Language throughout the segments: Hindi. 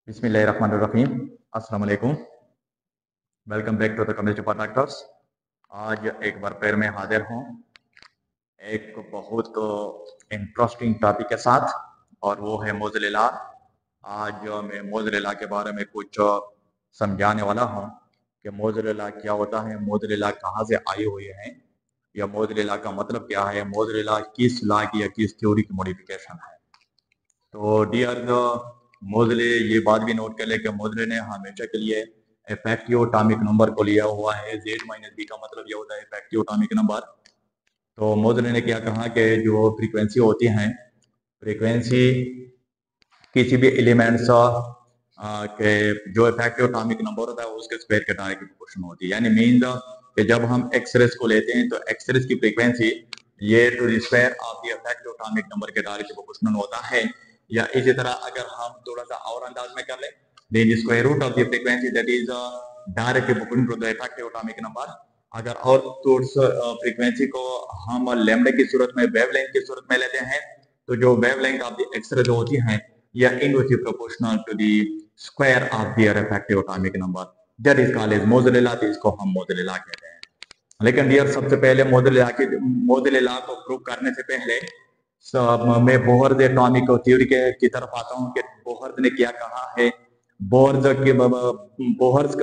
बिस्मिल्लाहिर्रहमानिर्रहीम। अस्सलाम वालेकुम। Welcome back to the community factors. आज एक बार फिर मैं हाजिर हूँ एक बहुत इंटरेस्टिंग टॉपिक के साथ, और वो है मोज़िला। आज मैं मोज़िला के बारे में कुछ समझाने वाला हूँ कि मोज़िला क्या होता है, मोज़िला कहाँ से आए हुए हैं, या मोज़िला का मतलब क्या है, मोज़िला किस लॉ की या किस थ्योरी की मॉडिफिकेशन है। तो डियर मोज़ले, ये बात भी नोट कर ले कि मोज़ले ने हमेशा के लिए इफेक्टिव एटॉमिक नंबर को लिया हुआ है। Z माइनस बी का मतलब ये होता है इफेक्टिव एटॉमिक नंबर। तो मोज़ले ने क्या कहा कि जो फ्रीक्वेंसी होती हैं, फ्रीक्वेंसी किसी भी एलिमेंट्स के जो इफेक्टिव एटॉमिक नंबर होता है उसके स्क्वायर के डायरेक्ट प्रोपोर्शन होती है। यानी मीन्स कि जब हम एक्सरेस को लेते हैं तो एक्सरेस की फ्रीक्वेंसी ये to the square of the effective atomic number के डायरेक्ट प्रोपोर्शनल होता है। या इसी तरह अगर हम थोड़ा सा और अंदाज में कर ले, then square root of the frequency that is direct proportional to the effective atomic number. अगर और फ्रीक्वेंसी को हम लैम्डा की सूरत में, वेवलेंथ की सूरत में लेते हैं, तो जो वेवलेंथ ऑफ द एक्सरे जो होती है या inversely proportional to the square of their effective atomic number, that is called as Moseley. इसको हम मोज़िला कहते हैं। लेकिन डियर सबसे पहले मोज़िला को प्रूव करने से पहले मैं बोहर्स एटॉमिक थ्योरी की तरफ आता हूँ कि बोहर्स ने क्या कहा है। बोहर्स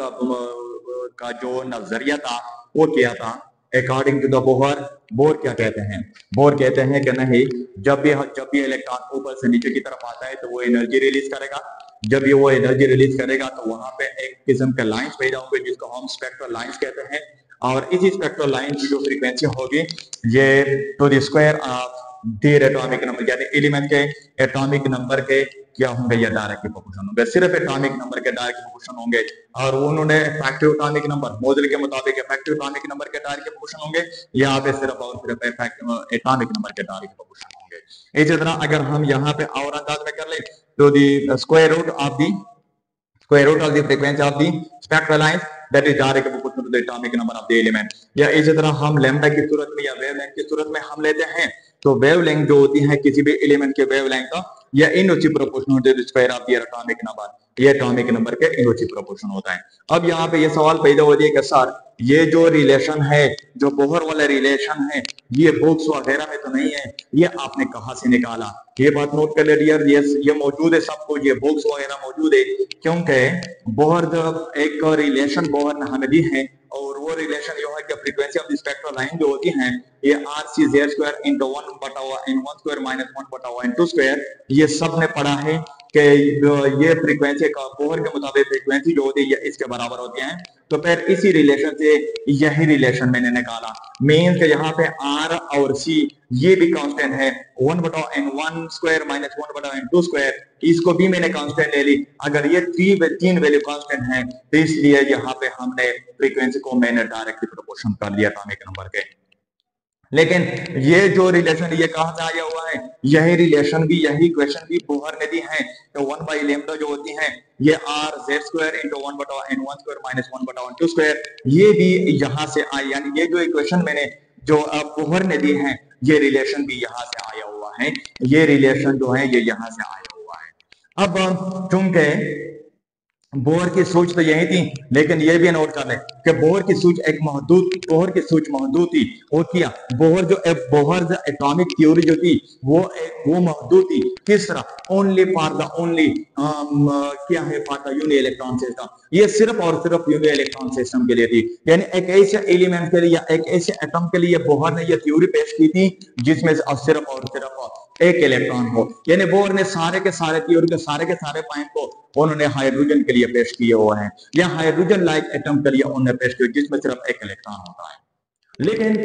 का जो नजरिया था वो क्या था। अकॉर्डिंग टू द बोहर क्या कहते हैं, बोहर कहते हैं कि नहीं, जब भी इलेक्ट्रॉन ऊपर से नीचे की तरफ आता है तो वो एनर्जी रिलीज करेगा। जब ये वो एनर्जी रिलीज करेगा तो वहां पे एक किस्म के लाइंस पैदा होंगे जिसको हम स्पेक्ट्रल लाइंस कहते हैं। और इसी स्पेक्ट्रल लाइन की जो फ्रीक्वेंसी होगी ये to the square of their atomic number, यानी एलिमेंट के एटॉमिक नंबर के क्या होंगे, या डायरेक्ट प्रोपोर्शन होंगे। सिर्फ एटॉमिक नंबर के डायरेक्ट प्रोपोर्शन होंगे। और उन्होंने इफेक्टिव एटॉमिक नंबर, मोज़ले के मुताबिक इफेक्टिव एटॉमिक नंबर के डायरेक्ट प्रोपोर्शन होंगे, यहाँ पे सिर्फ और सिर्फ एटॉमिक नंबर के डायरेक्ट प्रोपोर्शन होंगे। इसी तरह अगर हम यहाँ पे और अंदाज में कर ले तो the square root of the frequency of the spectral lines that is direct proportional to the atomic number of the element. या इसी तरह हम लैम्डा की सूरत में या वेवलेंथ की सूरत में हम लेते हैं तो वेवलेंथ जो होती है किसी भी एलिमेंट के वेवलेंथ का या inversely proportional to the square of their atomic number, ये एटॉमिक नंबर के इनवर्सली प्रोपोर्शनल होता है। अब यहाँ पे ये सवाल पैदा हो रहा है कि सर ये जो रिलेशन है, जो बोहर वाला रिलेशन है, ये बुक्स वगैरह में तो नहीं है, ये आपने कहां से निकाला। ये बात नोट कर ले डियर, ये मौजूद है सबको, ये बुक्स वगैरह मौजूद है, क्योंकि बोहर एक रिलेशन बोहर ने हमें दी है, और वो रिलेशन ये है कि frequency of the spectral line जो होती है ये RC Z स्क्वायर इंटू 1 बटा N1 स्क्वायर माइनस 1 बटा N2 स्क्वायर, ये सब ने पढ़ा है कि ये फ्रीक्वेंसी का बोहर के मुताबिक फ्रीक्वेंसी जो होती है ये इसके बराबर होती है। तो फिर इसी रिलेशन से यही रिलेशन मैंने निकाला। मीन के यहाँ पे R और C ये भी कांस्टेंट है, 1 बटा N1 स्क्वायर माइनस 1 बटा N2 स्क्वायर, इसको भी मैंने कांस्टेंट ले ली। अगर ये तीन वैल्यू कांस्टेंट है तो इसलिए यहाँ पे हमने फ्रीक्वेंसी को मैंने डायरेक्टली प्रोपोर्शन कर दिया एटॉमिक नंबर के। लेकिन ये जो रिलेशन ये कहां से आया हुआ है, यही रिलेशन भी, यही इक्वेशन भी बोहर ने दी है। तो 1 बाई लैम्डा जो होती है ये R Z स्क्वायर इंटू 1 बटा N1 स्क्वायर माइनस 1 बटा N2 स्क्वायर, ये भी यहां से आई। यानी ये जो इक्वेशन मैंने जो बोहर ने दी है ये रिलेशन भी यहां से आया हुआ है, ये रिलेशन जो है ये यहां से आया हुआ है। अब चूंकि बोहर की सोच तो यही थी, लेकिन ये भी नोट कर ले कि बोहर की सोच महदूद थी। और क्या बोहर एटॉमिक थ्योरी जो थी वो महदूद थी। किस तरह, ओनली फॉर द क्या है, for the uni electron system, ये सिर्फ और सिर्फ यूनि इलेक्ट्रॉन सिस्टम के लिए थी। यानी एक ऐसे एलिमेंट के लिए या एक ऐसे एटम के लिए बोहर ने ये थ्योरी पेश की थी जिसमें सिर्फ और सिर्फ एक इलेक्ट्रॉन हो। यानी बोहर ने सारे के सारे थ्योरी के सारे पॉइंट को उन्होंने हाइड्रोजन के लिए पेश किए हुए हैं, या हाइड्रोजन लाइक एटम के लिए उन्होंने पेश किया जिसमें सिर्फ एक इलेक्ट्रॉन होता है। लेकिन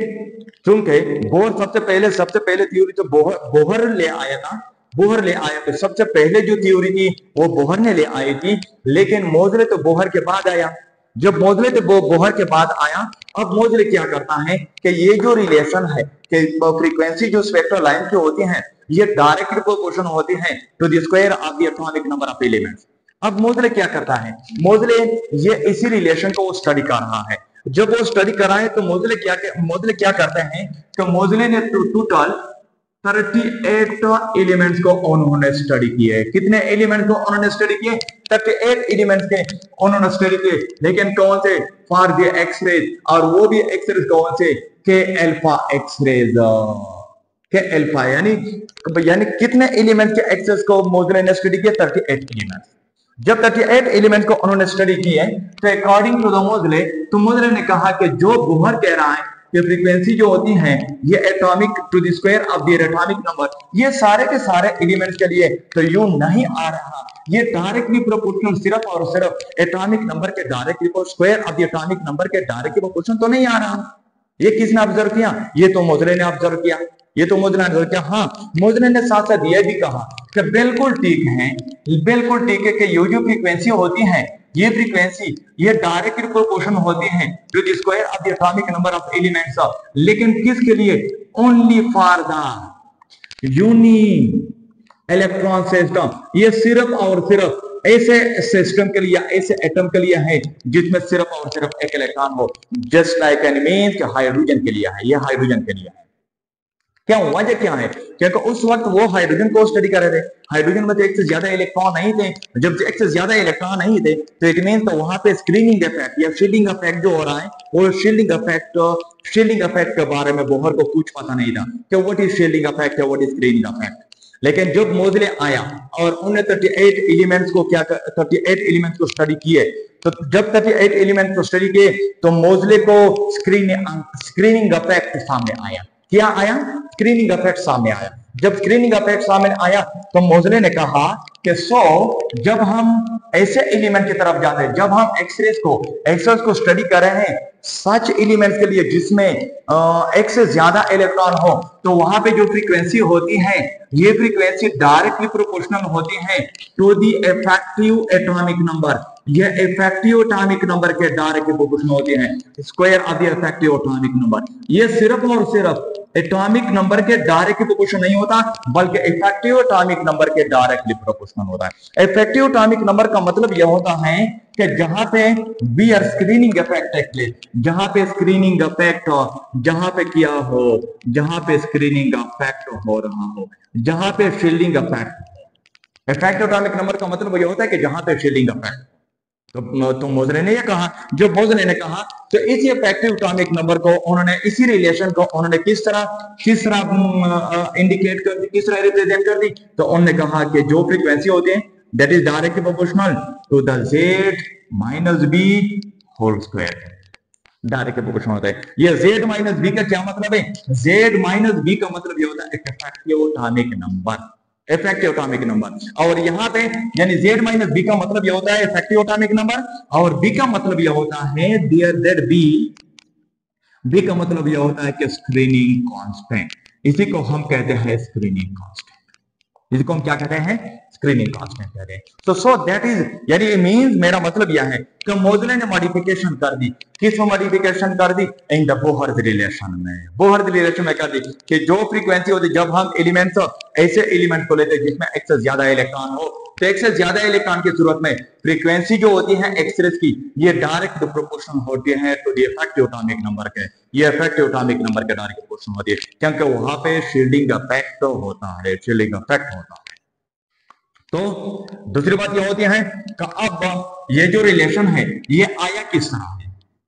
चूंकि बोहर सबसे पहले थ्योरी तो बोहर ले आया था, बोहर ले आया तो सबसे पहले जो थ्योरी थी वो बोहर ने ले आई थी। लेकिन मोज़ले तो बोहर के बाद आया। जब मोज़ले तो बोहर के बाद आया, अब मोज़ले क्या करता है कि ये जो रिलेशन है कि फ्रीक्वेंसी जो स्पेक्ट्रल लाइन की होती है ये डायरेक्ट प्रोपोर्शन होती है to the square of the atomic number of elements. अब मोज़ले क्या करता है, मोज़ले ये इसी रिलेशन को स्टडी कर रहा है। जब वो स्टडी कर रहा है तो मोज़ले क्या करते हैं कि मोज़ले ने 38 एलिमेंट्स को उन्होंने स्टडी किए। कितने एलिमेंट्स को उन्होंने स्टडी किए? 38 एलिमेंट्स के उन्होंने स्टडी किए। लेकिन कौन से? फॉर द एक्सरेज, और वो भी एक्सरेज कौन से? के अल्फा एक्सरेज, के अल्फा, यानी कितने एलिमेंट के एक्सरेज को मोज़ले ने स्टडी किया? 38 एलिमेंट्स। जब 38 एलिमेंट को उन्होंने स्टडी किया तो अकॉर्डिंग टू द मोज़ले, तो मोज़ले ने कहा कि जो बोहर कह रहा है कि फ्रीक्वेंसी जो होती है ये atomic to the square of the atomic number, ये सारे के सारे एलिमेंट्स के लिए तो यूं नहीं आ रहा, ये डायरेक्टली प्रोपोर्शनल सिर्फ और सिर्फ एटॉमिक नंबर के directly square of the atomic number के डायरेक्टली प्रोपोर्शनल तो नहीं आ रहा। ये किसने ऑब्जर्व किया? ये तो मोज़ले ने ऑब्जर्व किया। ये तो मोज़ले ने ऑब्जर्व किया। हाँ, मोज़ले ने साथ साथ यह भी कहा कि बिल्कुल ठीक है, बिल्कुल ठीक है कि ये जो फ्रीक्वेंसी होती है, ये फ्रीक्वेंसी ये डायरेक्टली प्रोपोर्शन होती है to the square of the atomic number of elements, लेकिन किसके लिए? Only for the uni electron system. ये सिर्फ और सिर्फ ऐसे सिस्टम के लिए, ऐसे एटम के लिए है जिसमें सिर्फ और सिर्फ एक इलेक्ट्रॉन हो, just like an mean hydrogen के लिए है। ये हाइड्रोजन के लिए है। क्या वजह क्या है? क्योंकि उस वक्त वो हाइड्रोजन को स्टडी कर रहे थे। हाइड्रोजन में तो एक से ज्यादा इलेक्ट्रॉन नहीं थे। जब एक से ज्यादा इलेक्ट्रॉन नहीं थे तो इट मीन तो वहां पे स्क्रीनिंग इफेक्ट या शील्डिंग इफेक्ट जो हो रहा है, वो शील्डिंग इफेक्ट के बारे में बोहर को कुछ पता नहीं था कि व्हाट इज शील्डिंग इफेक्ट है, व्हाट इज स्क्रीनिंग इफेक्ट। लेकिन जब मोज़ले आया और उन्होंने 38 एलिमेंट्स को 38 एलिमेंट्स को स्टडी किए, तो जब 38 एलिमेंट्स को स्टडी किए तो मोज़ले को स्क्रीनिंग इफेक्ट सामने आया। क्या आया? स्क्रीनिंग इफेक्ट सामने आया। जब स्क्रीनिंग इफेक्ट सामने आया तो मोज़ले ने कहा कि जब हम ऐसे एलिमेंट की तरफ जाते हैं, जब हम एक्सरेज को स्टडी कर रहे हैं सच एलिमेंट्स के लिए जिसमें एक से ज्यादा इलेक्ट्रॉन हो, तो वहां पे जो फ्रीक्वेंसी होती है ये फ्रीक्वेंसी डायरेक्टली प्रोपोर्शनल होती है to the effective atomic number. ये इफेक्टिव एटॉमिक नंबर के डायरेक्टली प्रोपोर्शनल होती है square of the effective atomic number. ये सिर्फ और सिर्फ एटॉमिक नंबर के डायरेक्टली प्रोपोर्शनल नहीं होता, बल्कि इफेक्टिव एटॉमिक नंबर के डायरेक्टली प्रोपोर्शनल होता है। इफेक्टिव एटॉमिक नंबर का मतलब यह होता है कि जहां पे b r screening effect take place, जहां पे स्क्रीनिंग इफेक्ट जहां पे किया हो, जहां पे स्क्रीनिंग इफेक्ट हो रहा हो, जहां पे shielding effect. Effective atomic number का मतलब यह होता है कि जहां पे शील्डिंग इफेक्ट। तो मोज़ले ने ये कहा, जो मोज़ले ने कहा तो इसी इफेक्टिव एटॉमिक नंबर को उन्होंने, इसी रिलेशन को उन्होंने किस तरह इंडिकेट कर दी, किस तरह रिप्रेजेंट कर दी? तो उन्होंने कहा कि जो फ्रीक्वेंसी होती है that is directly proportional to the z minus b whole square. Directly proportional होता है। ये z माइनस b का क्या मतलब है? z माइनस b का मतलब ये होता है effective atomic number, effective atomic number. और यहाँ पे यानी z माइनस b का मतलब यह होता है इफेक्टिव एटॉमिक नंबर, और b का मतलब यह होता है डियर दैट b का मतलब यह होता है कि स्क्रीनिंग कांस्टेंट। इसी को हम कहते हैं स्क्रीनिंग कांस्टेंट। इसको हम क्या कहते हैं? स्क्रीनिंग कांस्टेंट कहते हैं। तो सो दैट इज, यानी मींस मेरा मतलब यह है कि मोज़ले ने मॉडिफिकेशन कर दी। किस में मॉडिफिकेशन कर दी? इन द बोहर्स रिलेशन में। बोहर्स रिलेशन में कर दी कि जो फ्रीक्वेंसी होती है जब हम एलिमेंट्स, ऐसे एलिमेंट को लेते हैं जिसमें एक से ज्यादा इलेक्ट्रॉन हो, तो एक से ज्यादा इलेक्ट्रॉन की सूरत में फ्रीक्वेंसी जो होती है एक्सरेज की, ये डायरेक्ट प्रोपोर्शनल होती है to the effective atomic number के। ये इफेक्टिव एटॉमिक नंबर के डायरेक्ट प्रोपोर्शनल होती है, क्योंकि वहां पे शील्डिंग इफेक्ट होता है, शील्डिंग इफेक्ट होता है। तो दूसरी बात यह होती है कि अब ये जो रिलेशन है ये आया किस तरह है?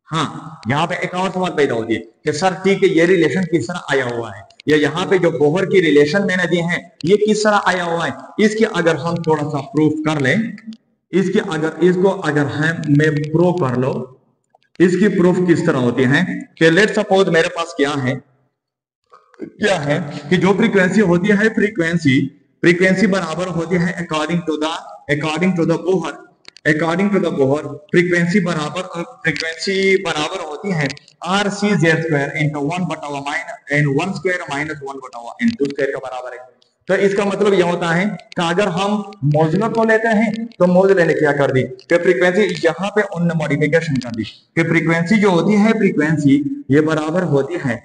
हाँ, यहाँ पे एक और सवाल पैदा होती है कि सर ठीक है, ये रिलेशन किस तरह आया हुआ है, या यहाँ पे जो बोहर की रिलेशन मैंने दी है ये किस तरह आया हुआ है? इसके अगर हम थोड़ा सा प्रूफ कर लें, इसको अगर मैं प्रूव कर लो, इसकी प्रूफ किस तरह होती है कि लेट सपोज मेरे पास क्या है कि जो फ्रीक्वेंसी होती है, फ्रीक्वेंसी बराबर होती है according to the Bohr frequency बराबर होती है RC² इंटू 1/1 माइनस 1/n² के बराबर है। तो इसका मतलब यह होता है कि अगर हम मोज़ले को लेते हैं तो मोज़ले ने क्या कर दी कि फ्रीक्वेंसी, यहाँ पे उन्होंने मॉडिफिकेशन कर दी कि फ्रीक्वेंसी जो होती है, फ्रीक्वेंसी ये बराबर होती है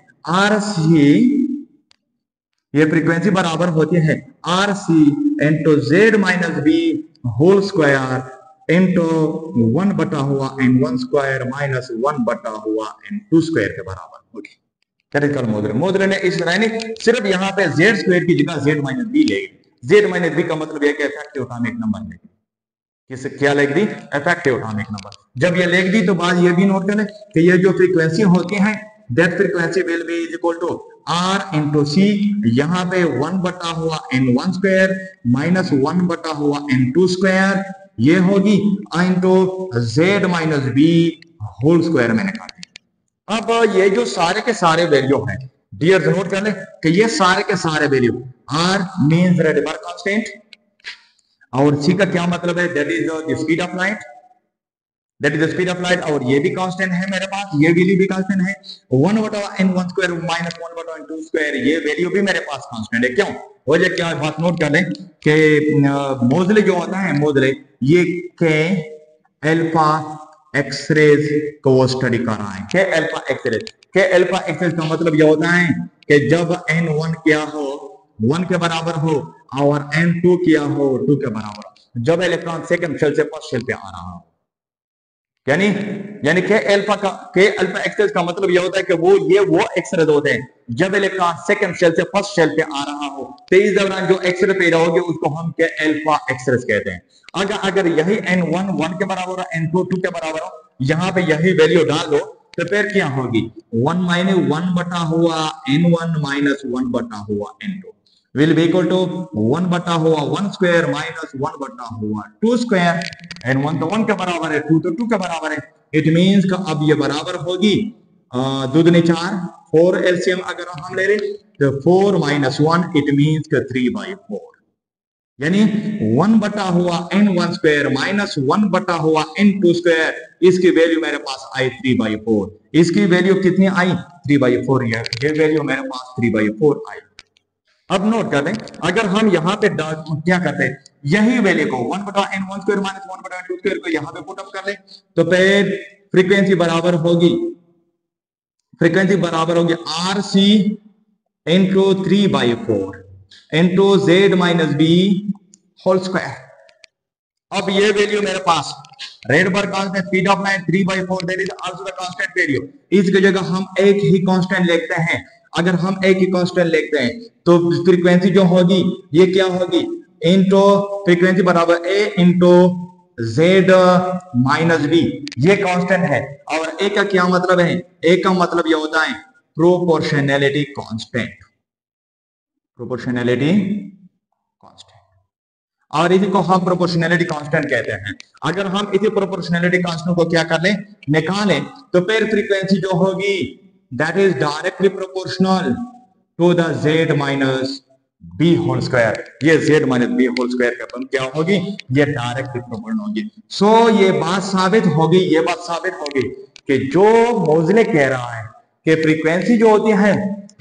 ये फ्रीक्वेंसी बराबर होती है RC into Z minus B whole square into 1/n² minus 1/n² के बराबर होगी। That is called Moseley. Moseley ने इस यानी सिर्फ यहाँ पे जेड स्क्वायर की जगह जेड माइनस बी लेगी। जेड माइनस बी का मतलब यह कि इफेक्टिव एटॉमिक नंबर लेगी। किस क्या लिख दी? Effective atomic number. जब ये लिख दी तो बात ये भी नोट करें कि ये जो फ्रीक्वेंसी होती है that frequency will be is equal to R into C, यहाँ पे 1 बटा हुआ n1 स्क्वायर माइनस 1 बटा हुआ n2 स्क्वायर, ये होगी into Z minus B whole square मैंने कहा। अब ये जो सारे के सारे वैल्यू हैं डियर नोट कर ले कि ये सारे के सारे वैल्यू आर मींस रेडिबर कांस्टेंट और सी का क्या मतलब है? That is the speed of light, that is the speed of light. और ये भी कांस्टेंट है मेरे पास, ये वैल्यू भी कांस्टेंट है 1 बटा n1 स्क्वायर माइनस 1 बटा n2 स्क्वायर, ये वैल्यू भी मेरे पास कांस्टेंट है। क्यों? वजह क्या बात नोट कर लें कि मोजले जो होता है मोजले ये के अल्फा एक्सरेज को वो स्टडी कर रहा है। के अल्फा एक्सरेज, के अल्फा एक्सरेज का मतलब यह होता है कि जब n1 क्या हो 1 के बराबर हो और n2 क्या हो 2 के बराबर हो, जब इलेक्ट्रॉन सेकंड शेल से फर्स्ट शेल पे आ रहा हो, यानी के अल्फा एक्सरेज का मतलब यह होता है कि वो एक्सरेज होते हैं जब इलेक्ट्रॉन सेकंड शेल से फर्स्ट शेल पे आ रहा हो, तो इस दौरान जो एक्सरे पैदा होगी उसको हम के अल्फा एक्सरेज कहते हैं। अगर यही n1 1 के बराबर हो, n2 2 के बराबर हो, यहाँ पे यही वैल्यू डाल दो तो फिर क्या होगी 1 माइनस 1 बटा हुआ n1 माइनस 1 बटा हुआ n2 will be equal to 1 बटा हुआ 1 स्क्वायर माइनस 1 बटा हुआ 2 स्क्वायर। n1 तो 1 के बराबर है, 2 तो 2 के बराबर है। इट मींस का अब ये बराबर होगी 2 दूनी 4, 4 एलसीएम अगर हम ले रहे तो 4 माइनस 1 इट मींस का 3/4, यानी 1 बटा हुआ n1 स्क्वायर माइनस 1 बटा हुआ n2 स्क्वायर, इसकी वैल्यू मेरे पास आई 3/4। इसकी वैल्यू कितनी आई 3/4, ये वैल्यू मेरे पास 3/4 आई। अब नोट कर लें अगर हम यहाँ पे क्या करते हैं यही वैल्यू को 1 बटा n1 स्क्वायर माइनस 1 बटा n2 स्क्वायर को यहाँ पे पुट अप कर ले तो फिर फ्रीक्वेंसी बराबर होगी R C into 3/4 into Z minus B whole square. अब ये वैल्यू मेरे पास Rydberg constant speed of light 3/4 that is also the constant value. इसकी जगह हम एक ही कांस्टेंट लिखते हैं। अगर हम एक ही कांस्टेंट लिखते हैं तो फ्रीक्वेंसी जो होगी ये क्या होगी इंटू फ्रीक्वेंसी बराबर ए इंटू जेड माइनस बी, ये कांस्टेंट है। और ए का क्या मतलब है? ए का मतलब ये होता है प्रोपोर्शनैलिटी कांस्टेंट, प्रोपोर्शनैलिटी कांस्टेंट, और इसी को हम प्रोपोर्शनैलिटी कांस्टेंट कहते हैं। अगर हम इसी प्रोपोर्शनैलिटी कांस्टेंट को क्या कर लें निकालें तो फिर फ्रीक्वेंसी जो होगी that is directly proportional to the Z minus B whole square. ये Z minus B whole square का मतलब क्या होगी ये डायरेक्टली प्रोपोर्शनल होगी। सो ये बात साबित होगी कि जो मोजले कह रहा है कि फ्रीक्वेंसी जो होती है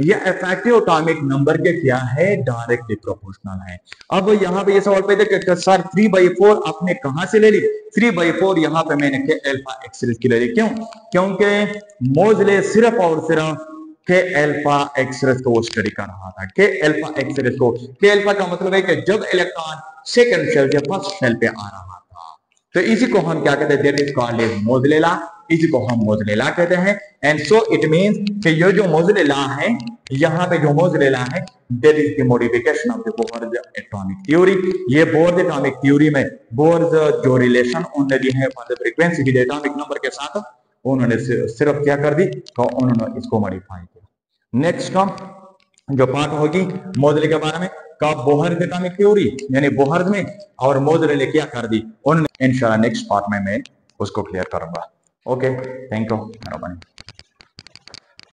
ये इफेक्टिव एटॉमिक नंबर के क्या है डायरेक्टली प्रोपोर्शनल है। अब यहाँ पे ये सवाल पैदा कि सर 3/4 आपने कहां से ले ली? 3/4 यहाँ पे मैंने के अल्फा एक्सरेज की ले ली। क्यों? क्योंकि मोजले सिर्फ और सिर्फ के अल्फा एक्सरेज को वो स्टडी कर रहा था। के अल्फा एक्सरेज को, के अल्फा का मतलब है कि जब इलेक्ट्रॉन सेकंड शेल से फर्स्ट शेल पे आ रहा था, तो इसी को हम क्या कहते हैं दैट इज कॉल्ड एज मोजले लॉ। इसी को हम मोजले लॉ कहते हैं। एंड सो इट मींस कि ये जो मोजले लॉ है यहाँ पे जो मोजले लॉ है that is the modification of the Bohr atomic theory. ये बोहर एटॉमिक थ्योरी में बोहर जो रिलेशन उन्होंने दी है for the frequency with atomic number के साथ उन्होंने सिर्फ क्या कर दी तो उन्होंने इसको मॉडिफाई किया। नेक्स्ट जो पार्ट होगी मोजले के बारे में का बोहर एटॉमिक थ्योरी यानी बोहर में और मोजले ने क्या कर दी उन्होंने इंशाल्लाह नेक्स्ट पार्ट में मैं उसको क्लियर करूंगा। ओके, थैंक यू मेहरबानी।